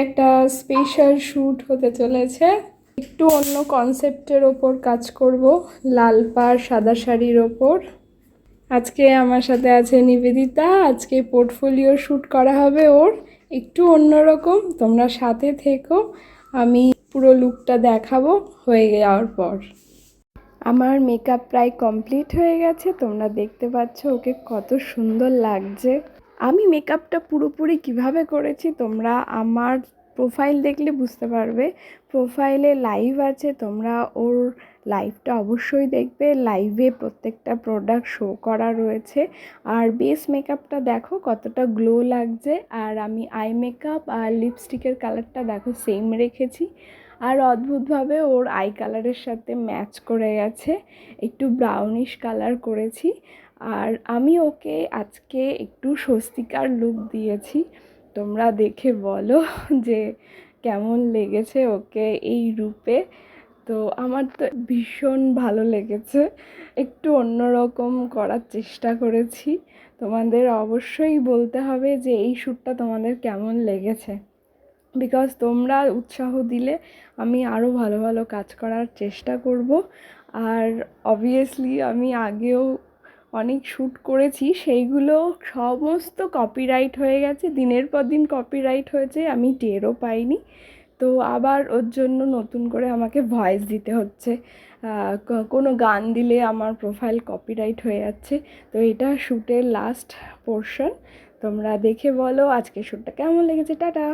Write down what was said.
একটা special shoot হতে চলেছে, একটু অন্য কনসেপ্টের ওপর কাজ করব, লাল পাড় সাদা শাড়ির ওপর। আজকে আমার সাথে আছে নিবেদিতা। আজকে পোর্টফোলিও শ্যুট করা হবে ওর, একটু অন্যরকম। তোমরা সাথে থেকো, আমি পুরো লুকটা দেখাবো হয়ে যাওয়ার পর। আমার মেকআপ প্রায় কমপ্লিট হয়ে গেছে, তোমরা দেখতে পাচ্ছ ওকে কত সুন্দর লাগছে। আমি মেকআপটা পুরোপুরি কিভাবে করেছি তোমরা আমার প্রোফাইল দেখলে বুঝতে পারবে। প্রোফাইলে লাইভ আছে, তোমরা ওর লাইভটা অবশ্যই দেখবে। লাইভে প্রত্যেকটা প্রোডাক্ট শো করা রয়েছে। আর বেস মেকআপটা দেখো কতটা গ্লো লাগছে। আর আমি আই মেকআপ আর লিপস্টিকের কালারটা দেখো সেম রেখেছি। আর অদ্ভুতভাবে ওর আই কালারের সাথে ম্যাচ করে গেছে, একটু ব্রাউনিশ কালার করেছি। আর আমি ওকে আজকে একটু স্বস্তিকার লুক দিয়েছি। তোমরা দেখে বলো যে কেমন লেগেছে ওকে এই রূপে। তো আমার তো ভীষণ ভালো লেগেছে, একটু অন্যরকম করার চেষ্টা করেছি। তোমাদের অবশ্যই বলতে হবে যে এই শ্যুটটা তোমাদের কেমন লেগেছে, বিকজ তোমরা উৎসাহ দিলে আমি আরও ভালো ভালো কাজ করার চেষ্টা করব। আর অবভিয়াসলি আমি আগেও অনেক শ্যুট করেছি, সেইগুলো সমস্ত কপিরাইট হয়ে গেছে, দিনের পর দিন কপিরাইট হয়েছে, আমি টেরও পাইনি। তো আবার ওর জন্য নতুন করে আমাকে ভয়েস দিতে হচ্ছে। কোনো গান দিলে আমার প্রোফাইল কপিরাইট হয়ে যাচ্ছে। তো এটা শ্যুটের লাস্ট পোর্শন, তোমরা দেখে বলো আজকে শ্যুটটা কেমন লেগেছে। টাটা।